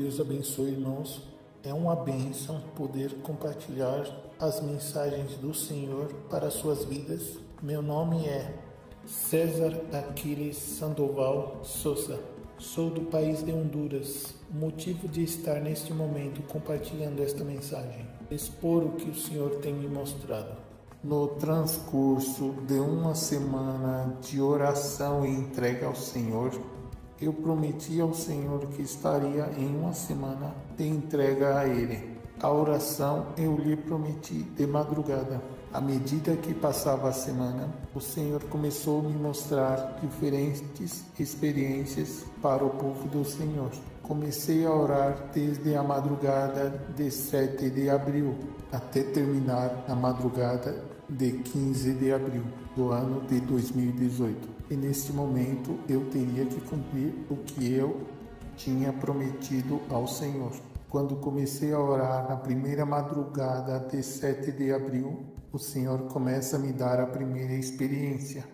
Deus abençoe, irmãos. É uma bênção poder compartilhar as mensagens do Senhor para suas vidas. Meu nome é César Aquiles Sandoval Souza. Sou do país de Honduras. O motivo de estar neste momento compartilhando esta mensagem, expor o que o Senhor tem me mostrado. No transcurso de uma semana de oração e entrega ao Senhor, eu prometi ao Senhor que estaria em uma semana de entrega a Ele. A oração eu lhe prometi de madrugada. À medida que passava a semana, o Senhor começou a me mostrar diferentes experiências para o povo do Senhor. Comecei a orar desde a madrugada de 7 de abril até terminar na madrugada de 15 de abril do ano de 2018. E neste momento eu teria que cumprir o que eu tinha prometido ao Senhor. Quando comecei a orar na primeira madrugada de 7 de abril, o Senhor começa a me dar a primeira experiência.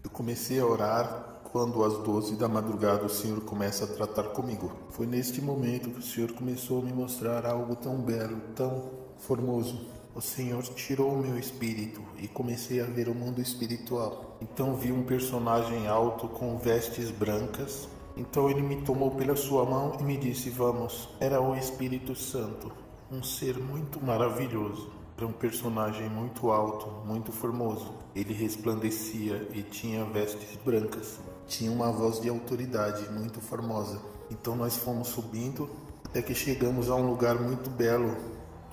Eu comecei a orar quando às 12 da madrugada o Senhor começa a tratar comigo. Foi neste momento que o Senhor começou a me mostrar algo tão belo, tão formoso. O Senhor tirou o meu espírito e comecei a ver o mundo espiritual. Então vi um personagem alto com vestes brancas. Então ele me tomou pela sua mão e me disse: vamos. Era o Espírito Santo, um ser muito maravilhoso. Era um personagem muito alto, muito formoso. Ele resplandecia e tinha vestes brancas. Tinha uma voz de autoridade muito formosa. Então nós fomos subindo até que chegamos a um lugar muito belo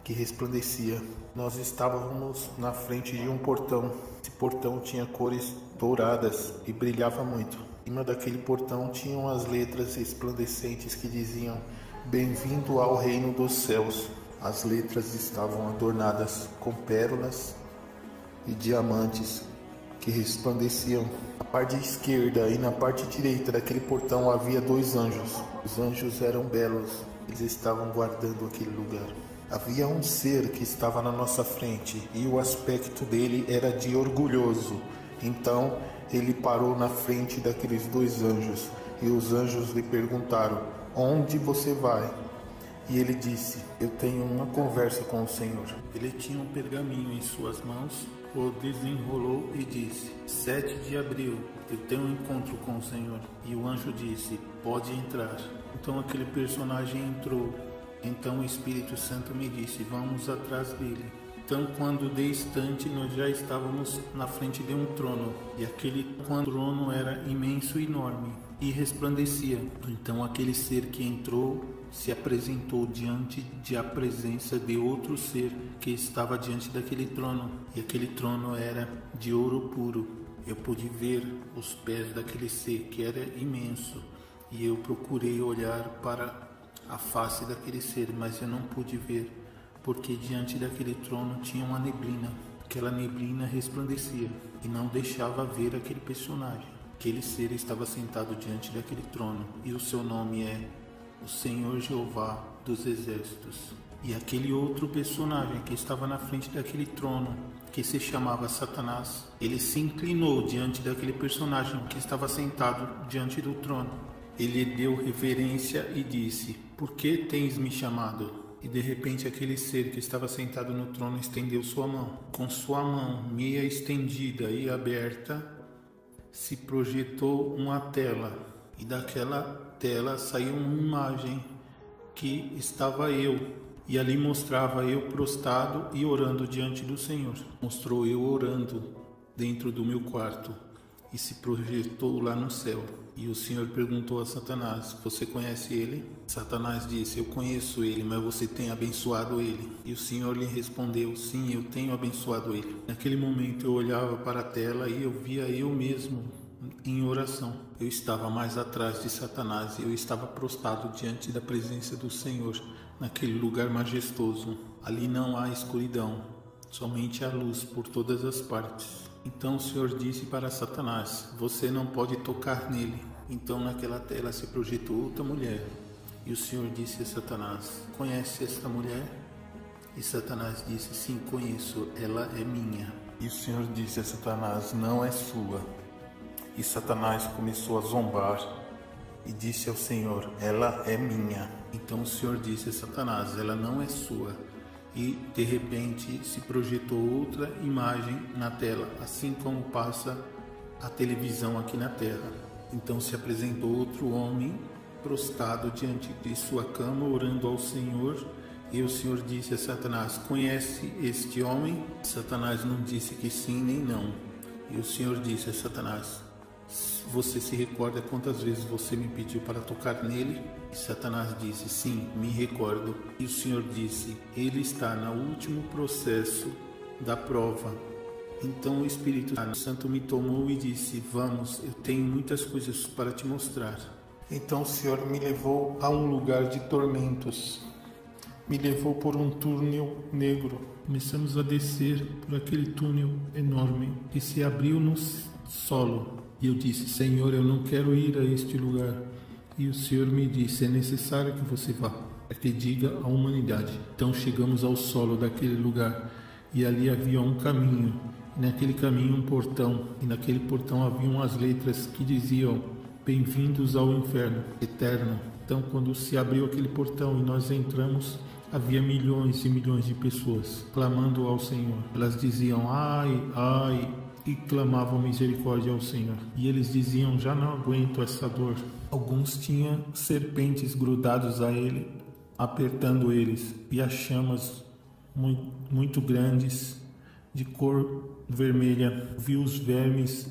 que resplandecia. Nós estávamos na frente de um portão. Esse portão tinha cores douradas e brilhava muito. Em cima daquele portão tinham as letras resplandecentes que diziam: bem-vindo ao reino dos céus. As letras estavam adornadas com pérolas e diamantes que resplandeciam. Na parte esquerda e na parte direita daquele portão havia 2 anjos. Os anjos eram belos. Eles estavam guardando aquele lugar. Havia um ser que estava na nossa frente e o aspecto dele era de orgulhoso. Então ele parou na frente daqueles 2 anjos e os anjos lhe perguntaram: onde você vai? E ele disse: eu tenho uma conversa com o Senhor. Ele tinha um pergaminho em suas mãos, o desenrolou e disse: 7 de abril, eu tenho um encontro com o Senhor. E o anjo disse: pode entrar. Então aquele personagem entrou. Então o Espírito Santo me disse: vamos atrás dele. Então, quando de instante nós já estávamos na frente de um trono, e aquele trono era imenso e enorme, e resplandecia. Então aquele ser que entrou se apresentou diante da presença de outro ser que estava diante daquele trono, e aquele trono era de ouro puro. Eu pude ver os pés daquele ser que era imenso, e eu procurei olhar para a face daquele ser, mas eu não pude ver, porque diante daquele trono tinha uma neblina. Aquela neblina resplandecia e não deixava ver aquele personagem. Aquele ser estava sentado diante daquele trono, e o seu nome é o Senhor Jeová dos Exércitos. E aquele outro personagem que estava na frente daquele trono, que se chamava Satanás, ele se inclinou diante daquele personagem que estava sentado diante do trono. Ele deu reverência e disse: por que tens me chamado? E de repente aquele ser que estava sentado no trono estendeu sua mão. Com sua mão meia estendida e aberta, se projetou uma tela. E daquela tela saiu uma imagem que estava eu. E ali mostrava eu prostrado e orando diante do Senhor. Mostrou eu orando dentro do meu quarto. E se projetou lá no céu. E o Senhor perguntou a Satanás: você conhece ele? Satanás disse: eu conheço ele, mas você tem abençoado ele? E o Senhor lhe respondeu: sim, eu tenho abençoado ele. Naquele momento eu olhava para a tela e eu via eu mesmo em oração. Eu estava mais atrás de Satanás e eu estava prostrado diante da presença do Senhor, naquele lugar majestoso. Ali não há escuridão, somente a luz por todas as partes. Então o Senhor disse para Satanás: você não pode tocar nele. Então naquela tela se projetou outra mulher. E o Senhor disse a Satanás: conhece esta mulher? E Satanás disse: sim, conheço, ela é minha. E o Senhor disse a Satanás: não é sua. E Satanás começou a zombar e disse ao Senhor: ela é minha. Então o Senhor disse a Satanás: ela não é sua. E de repente se projetou outra imagem na tela, assim como passa a televisão aqui na terra. Então se apresentou outro homem prostrado diante de sua cama, orando ao Senhor. E o Senhor disse a Satanás: conhece este homem? Satanás não disse que sim nem não. E o Senhor disse a Satanás: você se recorda quantas vezes você me pediu para tocar nele? E Satanás disse: sim, me recordo. E o Senhor disse: ele está no último processo da prova. Então o Espírito Santo me tomou e disse: vamos, eu tenho muitas coisas para te mostrar. Então o Senhor me levou a um lugar de tormentos. Me levou por um túnel negro. Começamos a descer por aquele túnel enorme que se abriu no solo. E eu disse: Senhor, eu não quero ir a este lugar. E o Senhor me disse: é necessário que você vá, para que diga à humanidade. Então chegamos ao solo daquele lugar, e ali havia um caminho, e naquele caminho um portão, e naquele portão haviam as letras que diziam: bem-vindos ao inferno eterno. Então quando se abriu aquele portão e nós entramos, havia milhões e milhões de pessoas clamando ao Senhor. Elas diziam: ai, ai, e clamavam misericórdia ao Senhor. E eles diziam: já não aguento essa dor. Alguns tinham serpentes grudados a ele, apertando eles, e as chamas muito grandes, de cor vermelha. Vi os vermes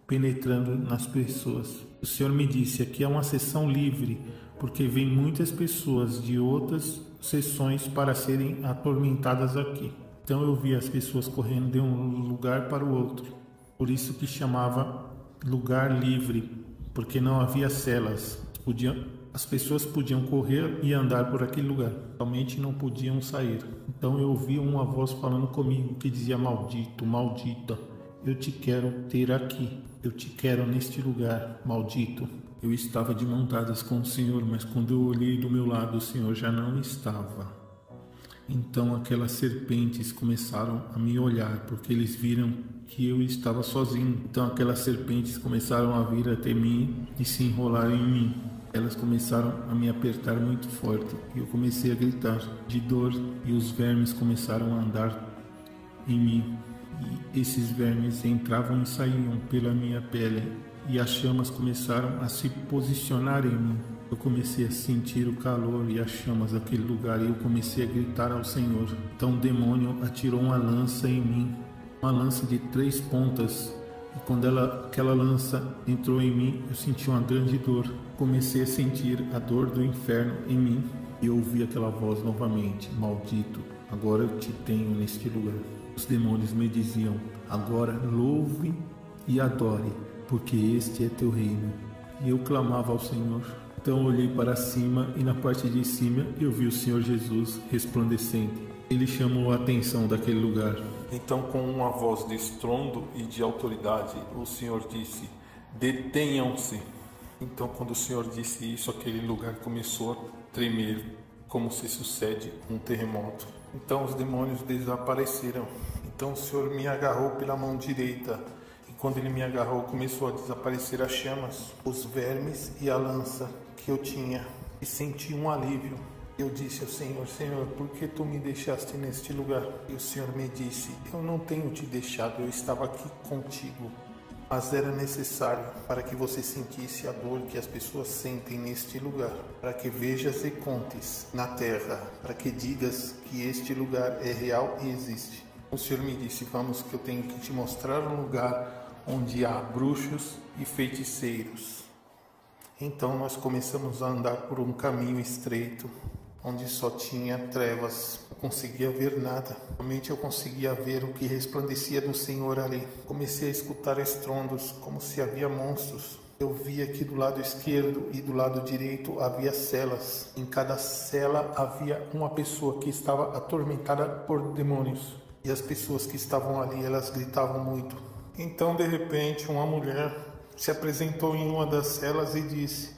penetrando nas pessoas. O Senhor me disse: aqui é uma sessão livre, porque vem muitas pessoas de outras sessões para serem atormentadas aqui. Então eu vi as pessoas correndo de um lugar para o outro. Por isso que chamava lugar livre, porque não havia celas. As pessoas podiam correr e andar por aquele lugar, somente não podiam sair. Então eu ouvi uma voz falando comigo que dizia: maldito, maldita, eu te quero ter aqui, eu te quero neste lugar, maldito. Eu estava de mãos dadas com o Senhor, mas quando eu olhei do meu lado, o Senhor já não estava. Então aquelas serpentes começaram a me olhar, porque eles viram que eu estava sozinho. Então aquelas serpentes começaram a vir até mim e se enrolar em mim. Elas começaram a me apertar muito forte e eu comecei a gritar de dor, e os vermes começaram a andar em mim. E esses vermes entravam e saíam pela minha pele, e as chamas começaram a se posicionar em mim. Eu comecei a sentir o calor e as chamas daquele lugar, e eu comecei a gritar ao Senhor. Então o demônio atirou uma lança em mim, uma lança de 3 pontas. E quando aquela lança entrou em mim, eu senti uma grande dor. Comecei a sentir a dor do inferno em mim, e eu ouvi aquela voz novamente: maldito, agora eu te tenho neste lugar. Os demônios me diziam: agora louve e adore, porque este é teu reino. E eu clamava ao Senhor. Então eu olhei para cima, e na parte de cima eu vi o Senhor Jesus resplandecente. Ele chamou a atenção daquele lugar. Então, com uma voz de estrondo e de autoridade, o Senhor disse: detenham-se. Então, quando o Senhor disse isso, aquele lugar começou a tremer, como se sucede um terremoto. Então os demônios desapareceram. Então o Senhor me agarrou pela mão direita, e quando Ele me agarrou, começou a desaparecer as chamas, os vermes e a lança que eu tinha, e senti um alívio. Eu disse ao Senhor: Senhor, por que Tu me deixaste neste lugar? E o Senhor me disse: eu não tenho te deixado, eu estava aqui contigo, mas era necessário para que você sentisse a dor que as pessoas sentem neste lugar, para que vejas e contes na terra, para que digas que este lugar é real e existe. O Senhor me disse: vamos, que eu tenho que te mostrar um lugar onde há bruxos e feiticeiros. Então nós começamos a andar por um caminho estreito, onde só tinha trevas. Não conseguia ver nada. Somente eu conseguia ver o que resplandecia do Senhor ali. Comecei a escutar estrondos, como se havia monstros. Eu via que do lado esquerdo e do lado direito havia celas. Em cada cela havia uma pessoa que estava atormentada por demônios. E as pessoas que estavam ali, elas gritavam muito. Então, de repente, uma mulher se apresentou em uma das celas e disse: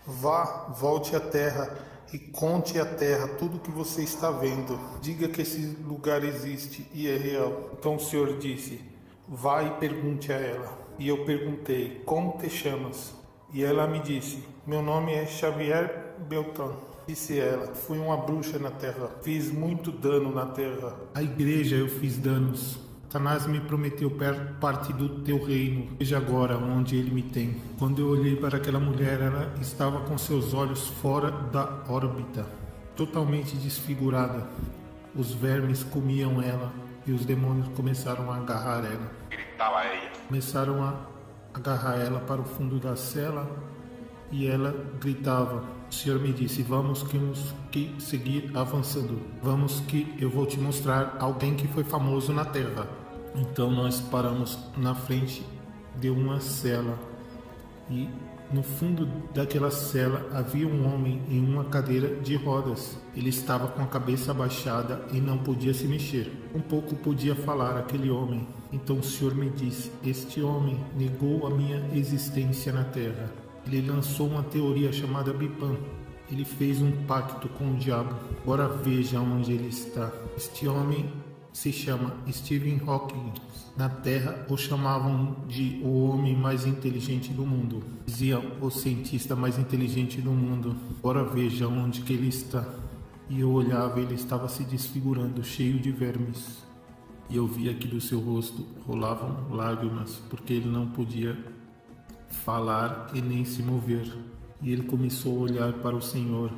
vá, volte à terra e conte à terra tudo o que você está vendo. Diga que esse lugar existe e é real. Então o Senhor disse: vá e pergunte a ela. E eu perguntei: como te chamas? E ela me disse: meu nome é Xavier Beltrão. Disse ela: fui uma bruxa na terra, fiz muito dano na terra. A igreja eu fiz danos. Satanás me prometeu parte do teu reino. Veja agora onde ele me tem. Quando eu olhei para aquela mulher, ela estava com seus olhos fora da órbita, totalmente desfigurada. Os vermes comiam ela e os demônios começaram a agarrar ela. Gritava ela. Começaram a agarrar ela para o fundo da cela e ela gritava. O Senhor me disse: vamos que seguir avançando. Vamos que eu vou te mostrar alguém que foi famoso na terra. Então nós paramos na frente de uma cela e no fundo daquela cela havia um homem em uma cadeira de rodas. Ele estava com a cabeça abaixada e não podia se mexer. Um pouco podia falar aquele homem. Então o Senhor me disse: este homem negou a minha existência na terra. Ele lançou uma teoria chamada Bipan. Ele fez um pacto com o diabo. Agora veja onde ele está. Este homem se chama Stephen Hawking. Na Terra o chamavam de o homem mais inteligente do mundo. Diziam o cientista mais inteligente do mundo. Agora veja onde que ele está. E eu olhava, ele estava se desfigurando, cheio de vermes. E eu via que do seu rosto rolavam lágrimas, porque ele não podia falar e nem se mover. E ele começou a olhar para o Senhor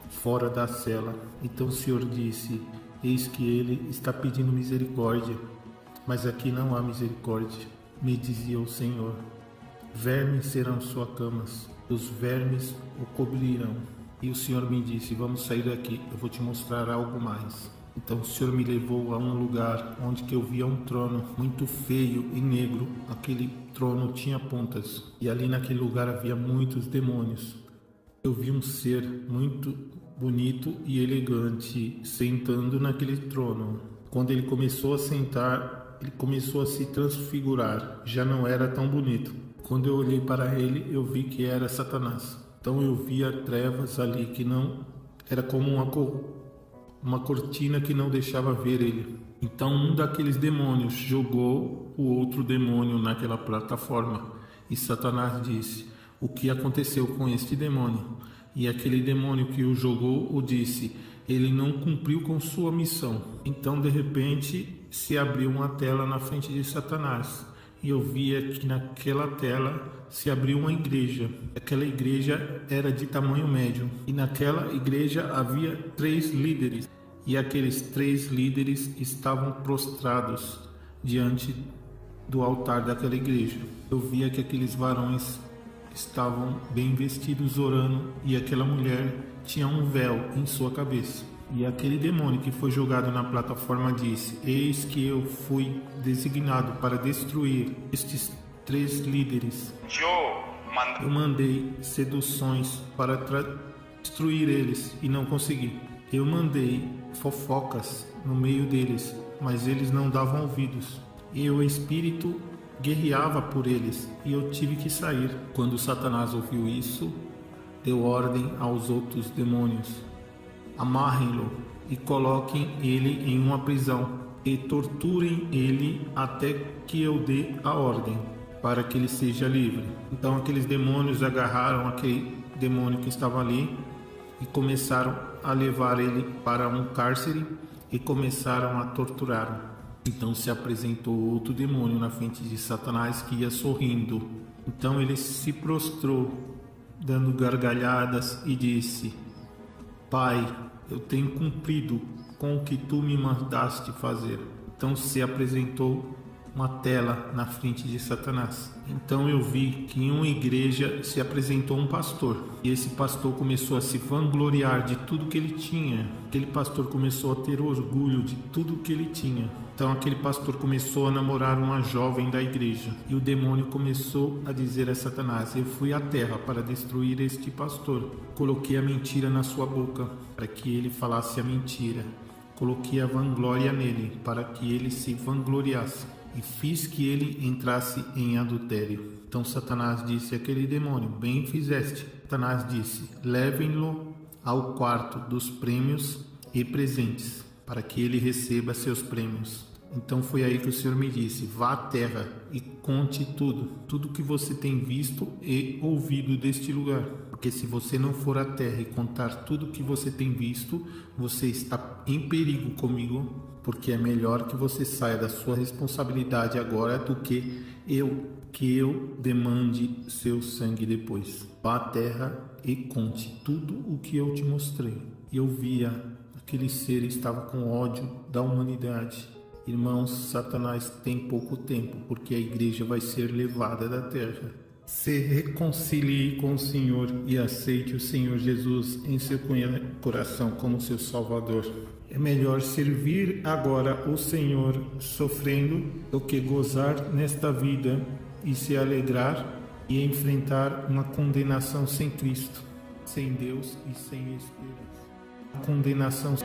fora da cela. Então o Senhor disse: eis que ele está pedindo misericórdia, mas aqui não há misericórdia. Me dizia o Senhor: vermes serão suas camas, os vermes o cobrirão. E o Senhor me disse: vamos sair daqui, eu vou te mostrar algo mais. Então o Senhor me levou a um lugar onde que eu via um trono muito feio e negro. Aquele trono tinha pontas e ali naquele lugar havia muitos demônios. Eu vi um ser muito bonito e elegante sentando naquele trono. Quando ele começou a sentar, ele começou a se transfigurar. Já não era tão bonito. Quando eu olhei para ele, eu vi que era Satanás. Então eu via trevas ali que não era como uma cortina que não deixava ver ele. Então um daqueles demônios jogou o outro demônio naquela plataforma. E Satanás disse: o que aconteceu com este demônio? E aquele demônio que o jogou o disse: ele não cumpriu com sua missão. Então de repente se abriu uma tela na frente de Satanás. E eu via que naquela tela se abriu uma igreja. Aquela igreja era de tamanho médio. E naquela igreja havia 3 líderes. E aqueles 3 líderes estavam prostrados diante do altar daquela igreja. Eu via que aqueles varões estavam bem vestidos orando. E aquela mulher tinha um véu em sua cabeça. E aquele demônio que foi jogado na plataforma disse: eis que eu fui designado para destruir estes 3 líderes. Eu mandei seduções para destruir eles e não consegui. Eu mandei fofocas no meio deles, mas eles não davam ouvidos. E o espírito guerreava por eles e eu tive que sair. Quando Satanás ouviu isso, deu ordem aos outros demônios: amarrem-lo e coloquem ele em uma prisão e torturem ele até que eu dê a ordem para que ele seja livre. Então aqueles demônios agarraram aquele demônio que estava ali e começaram a levar ele para um cárcere e começaram a torturá-lo. Então se apresentou outro demônio na frente de Satanás que ia sorrindo. Então ele se prostrou, dando gargalhadas, e disse: Pai, eu tenho cumprido com o que tu me mandaste fazer. Então se apresentou uma tela na frente de Satanás. Então eu vi que em uma igreja se apresentou um pastor. E esse pastor começou a se vangloriar de tudo que ele tinha. Aquele pastor começou a ter orgulho de tudo que ele tinha. Então aquele pastor começou a namorar uma jovem da igreja. E o demônio começou a dizer a Satanás: eu fui à terra para destruir este pastor. Coloquei a mentira na sua boca para que ele falasse a mentira. Coloquei a vanglória nele para que ele se vangloriasse. E fiz que ele entrasse em adultério. Então Satanás disse àquele demônio: bem fizeste. Satanás disse: levem-no ao quarto dos prêmios e presentes, para que ele receba seus prêmios. Então foi aí que o Senhor me disse: vá à terra e conte tudo que você tem visto e ouvido deste lugar. Porque se você não for à terra e contar tudo que você tem visto, você está em perigo comigo, porque é melhor que você saia da sua responsabilidade agora do que eu demande seu sangue depois. Vá à terra e conte tudo o que eu te mostrei. E eu via aquele ser estava com ódio da humanidade. Irmãos, Satanás tem pouco tempo, porque a igreja vai ser levada da terra. Se reconcilie com o Senhor e aceite o Senhor Jesus em seu coração como seu Salvador. É melhor servir agora o Senhor sofrendo do que gozar nesta vida e se alegrar e enfrentar uma condenação sem Cristo, sem Deus e sem Esperança. A condenação